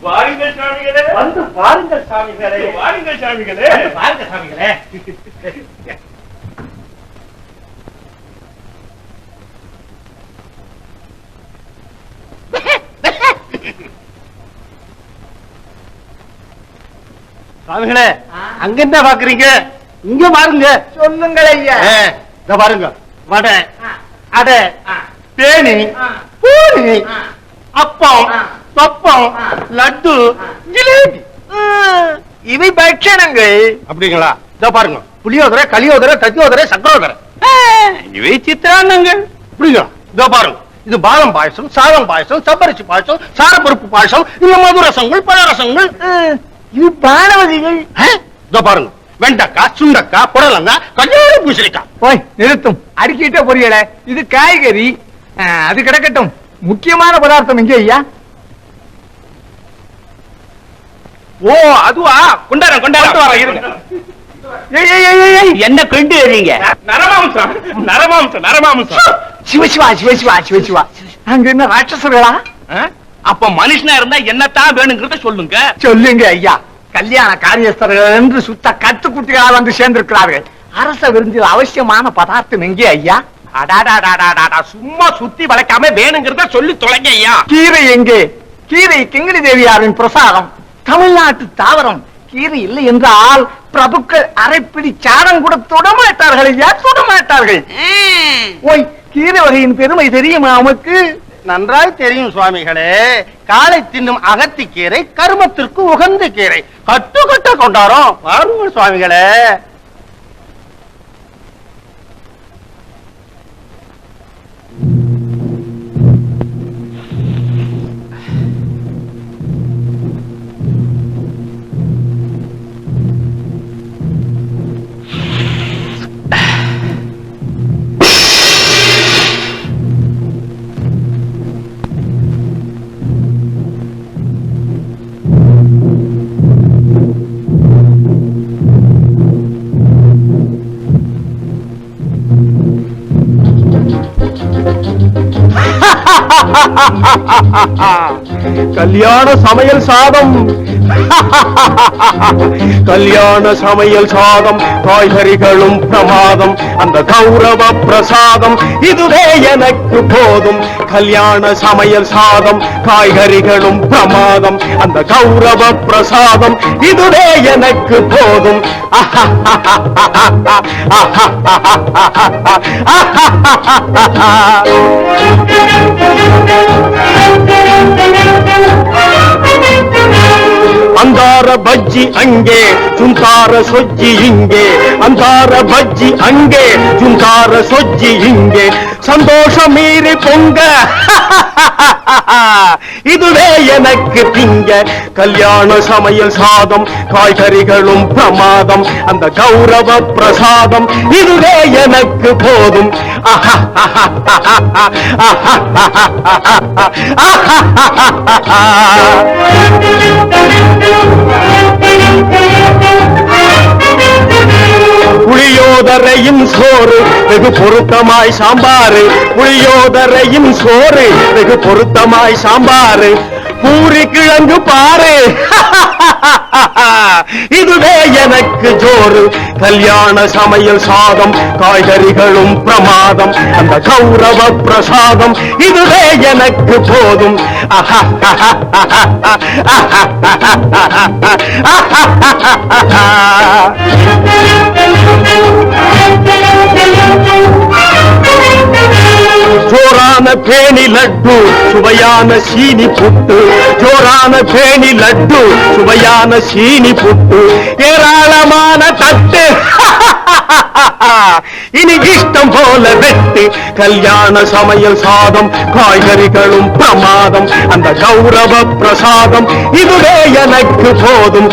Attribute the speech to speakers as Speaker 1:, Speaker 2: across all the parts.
Speaker 1: வாருங்கள் சாமிகளே, வந்து பாருங்கள் சாமிகளே, வாருங்கள் சாமிகளே, பாருங்க சாமிகளே. சாமிகளே, அங்க என்ன பாக்குறீங்க? இங்க பாருங்க. சொல்லுங்கள் ஐயா. இத பாருங்க, வடை, அடை, தேனி, பூரி, அப்பம், பப்பம், லட்டு, ஜிலேபி, இவை பட்சணங்கள். அப்படிங்களா? இத பாருங்க, புளியோதரை, களியோதரை, தத்தியோதரை, சக்கரோதரை, இவை சித்திரான்னங்கள். அப்படிங்களா? இத பாருங்க, இது பாதம் பாயசம், சாதம் பாயசம், சப்பரிசி பாயசம், சாரப்பருப்பு பாயசம், இந்த மதுரசங்கள், பழரசங்கள், இது பானவதிகள். இத பாருங்க, வெண்டைக்காய், சுண்டக்காய், புடலங்காய், கல்யாண பூசணிக்காய். போய் நிறுத்தும், அடிக்கிட்ட பொரியல. இது காய்கறி. அது கிடக்கட்டும், முக்கியமான பதார்த்தம் எங்க ஐயா? ஓ, அதுவா? கொண்டாரம் கொண்டாரம் இருங்க. என்ன கொண்டு வரீங்க? நரமாம்சம், நரமாம்சம், நரமாம்சம். சிவசிவா, சிவசிவா, சிவசிவா. அங்க என்ன ராட்சசர்களா? அப்ப மனுஷனா இருந்தா என்னத்தான் வேணுங்கிறத சொல்லுங்க. சொல்லுங்க ஐயா. கல்யாண காரியஸ்தர்கள் என்று சுத்த கத்துக்குட்டிகளாக வந்து சேர்ந்திருக்கிறார்கள். அரச விருந்தில் அவசியமான பதார்த்தம் எங்கே ஐயா? சும்மா சுத்தி வளைக்காம வேணுங்கிறத சொல்லி தொலைங்க ஐயா. கீரை எங்கே? கீரை கிங்கிணி தேவியாரின் பிரசாதம், தமிழ்நாட்டு தாவரம். கீரை இல்லை என்றால் பிரபுக்கள் அரைப்பிடி சாரம் கூட தொடமாட்டார்கள் ஐயா, தொடமாட்டார்கள். ஓய், கீரை வகையின் பெருமை தெரியுமா உமக்கு? நன்றாய் தெரியும் சுவாமிகளே. காலை தின்னும் அகத்தி கீரை கருமத்திற்கு உகந்த கீரை. கட்டு கட்ட கொண்டாரோம். வாருங்கள் சுவாமிகளே. கல்யாண சமையல் சாதம், கல்யாண சமையல் சாதம், காய்கறிகளும் பிரமாதம், அந்த கௌரவ பிரசாதம் இதுவே எனக்கு போதும். கல்யாண சமையல் சாதம், காய்கறிகளும் பிரமாதம், அந்த கௌரவ பிரசாதம் இதுவே எனக்கு போதும். அந்தார பஜ்ஜி அங்கே, சுந்தார சொஜ்ஜி இங்கே, அந்தார பஜ்ஜி அங்கே, சுந்தார சொஜ்ஜி இங்கே, சந்தோஷம் மீறி பொங்க இதுவே எனக்கு திங்க. கல்யாண சமையல் சாதம், காய்கறிகளும் பிரமாதம், அந்த கௌரவ பிரசாதம் இதுவே எனக்கு போதும். புளியோதரையும் சோறு வெகு பொருத்தமாய் சாம்பாரு, புளியோதரையும் சோறு வெகு பொருத்தமாய் சாம்பாரு, பூரி கிழங்கு பாரு இதுவே எனக்கு ஜோறு. கல்யாண சமையல் சாதம், காய்கறிகளும் பிரமாதம், அந்த கௌரவ பிரசாதம் இதுவே எனக்கு போதும். ஜோரான பேணி லட்டு, சுவையான சீனி புட்டு, ஜோரான பேணி லட்டு, சுவையான சீனி புட்டு, ஏராளமான தட்டு இனி இஷ்டம் போல வெட்டு. கல்யாண சமையல் சாதம், காய்கறிகளும் பிரமாதம், அந்த கௌரவ பிரசாதம் இதுவே எனக்கு போதும்.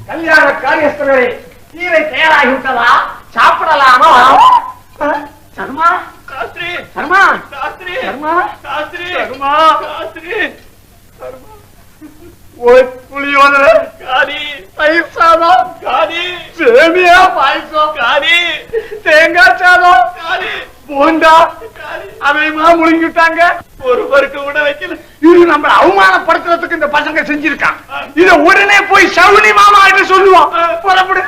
Speaker 1: கல்யாண காரியஸ்தர்களே, கீரை தயாராகிவிட்டதா? சாப்பிடலாமா? சர்மா சாஸ்திரி, சர்மா சாஸ்திரி, சர்மா சாஸ்திரி, சர்மா சாஸ்திரி, சர்மா புளியோதரை காரி, தயிர் சாதம் காரி, சேமியா பாயசம் காரி, தேங்காய் சாதம் காரி, போண்டா காரி, அதையுமா முழுங்கிட்டாங்க. ஒருவருக்கு கூட வைக்கல. இது நம்ம அவமானப்படுத்துறதுக்கு இந்த பசங்க செஞ்சிருக்கான். இத உடனே போய் சவுனி மாமா கிட்ட சொல்லுவான். புறப்படு.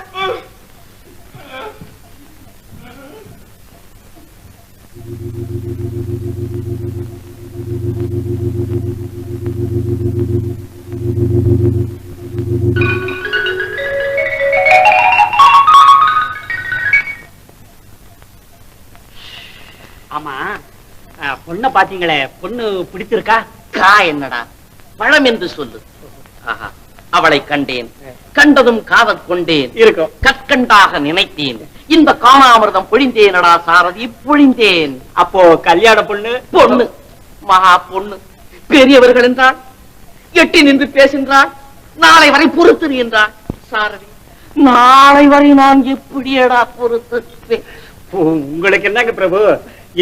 Speaker 2: ஆமா, பொண்ண பாத்தீங்களே, பொண்ணு பிடிச்சிருக்கா? கா என்னடா பழம் என்று சொல்லு. அவளை கண்டேன், கண்டதும் காதல் கொண்டேன், இருக்கும் கற்கண்டாக நினைத்தேன், இந்த காணாமிர்தம் பொழிந்தேனடா சாரதி, பொழிந்தேன். அப்போ கல்யாண பொண்ணு பொண்ணு, மகா பொண்ணு, பெரியவர்கள் என்றால் எட்டி நின்று பேசுகின்றாள். நாளை வரை பொறுத்து என்றாள் சாரதி. நாளை வரை நான் எப்படியடா பொறுத்து? உங்களுக்கு என்னங்க பிரபு,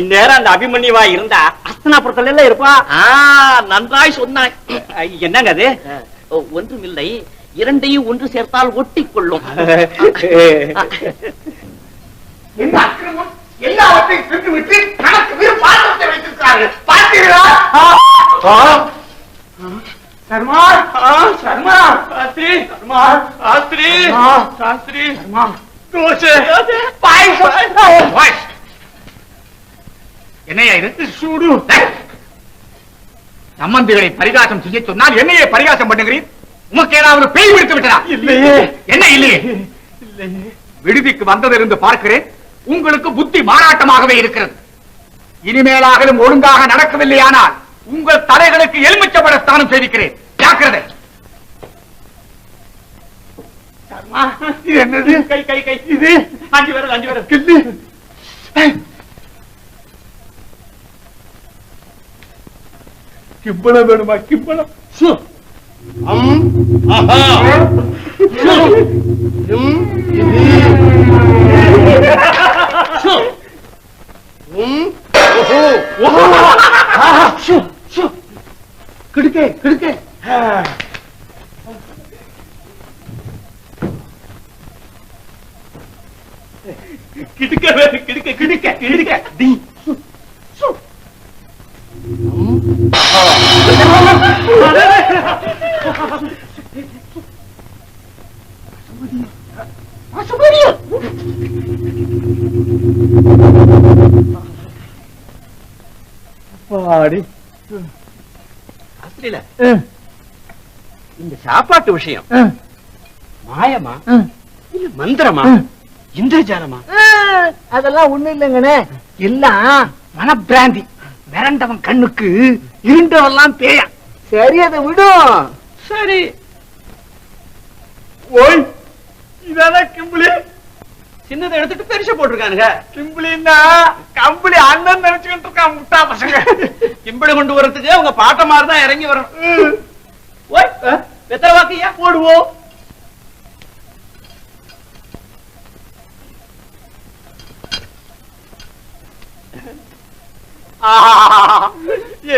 Speaker 2: இந்நேரம் அந்த அபிமன்யுவா இருந்தா அஸ்தனாபுரத்துல எல்லாம் இருப்பா. நன்றாய் சொன்னாய். என்னங்க அது? ஒன்றுமில்லை, இரண்டையும் ஒன்று சேர்த்தால் ஒட்டிக் கொள்ளும்.
Speaker 1: எல்லாவற்றையும் திட்டுவிட்டு கணக்கு பாத்திரத்தை வைத்திருக்கிறார்கள். பார்த்தீர்களா? சர்மா, சர்மா சாஸ்திரி, சர்மா சாஸ்திரி, சாஸ்திரி, சர்மா தோசை பாயசம். என்னையா இது? சூடு. சம்பந்திகளை பரிகாசம் செய்ய சொன்னால் என்னையே பரிகாசம் பண்ணுகிறீர்? உமக்கு ஏதாவது பேய் விடுத்து விட்டதா? இல்லையே. என்ன இல்லையே? விடுதிக்கு வந்ததிலிருந்து பார்க்கிறேன், உங்களுக்கு புத்தி மாறாட்டமாகவே இருக்கிறது. இனிமேலாகலும் ஒழுங்காக நடக்கவில்லையானால் உங்கள் தலைகளுக்கு எலுமிச்சம்பழ ஸ்தானம் செய்திருக்கிறேன். ஜாக்கிரதை. இது என்னது? கை கை கை. இது 5 விரல் 5 விரல் கிள்ளு. கிம்பளம் வேணுமா? கிம்பளம். கிடுக்கே கிடுக்கே. கிடுக்க வேறு, கிடுக்க கிடுக்க கிடுக்க. இந்த சாப்பாட்டு விஷயம் மாயமா இல்ல மந்திரமா இந்திரஜாலமா?
Speaker 3: அதெல்லாம் ஒண்ணு இல்லைங்கண்ணே, எல்லாம் மனப்பிராந்தி. மிரண்டவன் கண்ணுக்கு இருண்டவெல்லாம் பேயா. சரி, அதை விடும்.
Speaker 1: சரி. ஓய், இதான் கிம்பிளி.
Speaker 2: சின்னதை எடுத்துட்டு பெருசா போட்டிருக்கானுங்க.
Speaker 1: கிம்பிளின்னா கம்பிளி அண்ணன் நினைச்சுக்கிட்டு இருக்கான் முட்டா பசங்க.
Speaker 2: கிம்பிளி கொண்டு வரதுக்கு உங்க பாட்ட மாதிரிதான் இறங்கி வரணும். ஓய், வெத்தலை வாக்கையா
Speaker 1: போடுவோம்.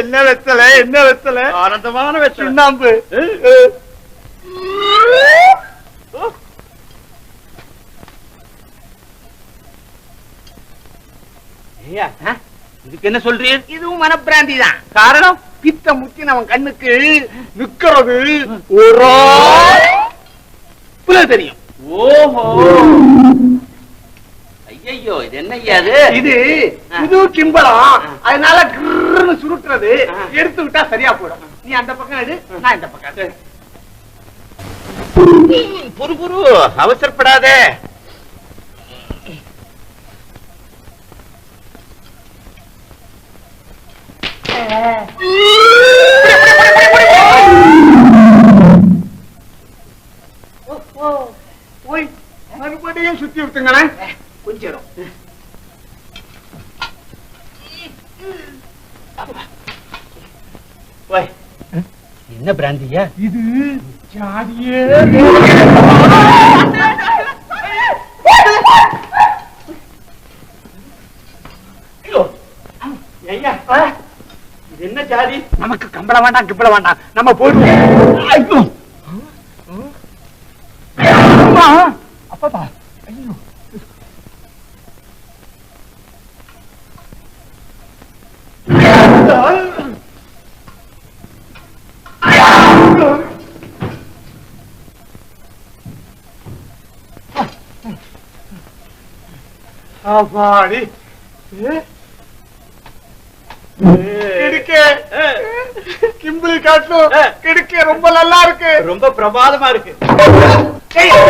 Speaker 1: என்ன வெத்தலை, என்ன வெத்தலை?
Speaker 2: ஆனந்தமான வெத்தலை.
Speaker 1: சுண்ணாம்பு. ஐயா இதுக்கு என்ன சொல்றீர்?
Speaker 3: இதுவும் மனப்பிராந்தி தான்.
Speaker 1: காரணம்
Speaker 3: பித்த முத்தி நம்ம கண்ணுக்கு நிக்கிறது ஒரு தெரியும்.
Speaker 2: ஓஹோ, ஐயோ, இது என்ன ஐயா
Speaker 3: இது புது கிம்பளம், அதனால கிர்ன்னு சுருட்டுறது. எடுத்து விட்டா சரியா போடும். நீ அந்த பக்கம் எடு, நான் இந்த பக்கம் எடு.
Speaker 1: புரு அவசரப்படாதே.
Speaker 3: போய் மறுபடியும் சுத்தி விட்டுங்களேன் கொஞ்சம்.
Speaker 1: என்ன பிராந்தியா
Speaker 3: இது? ஜாதியே
Speaker 1: இது என்ன ஜாதி?
Speaker 3: நமக்கு கம்பளம் வேண்டாம், கிம்பளம் வேண்டாம், நம்ம போயிடுவோம். அப்பா ஐயோ, அப்பாடி கிம்பிளி காட்டும் கிடைக்க ரொம்ப நல்லா இருக்கு.
Speaker 1: ரொம்ப பிரமாதமா இருக்கு.
Speaker 3: ஐயோ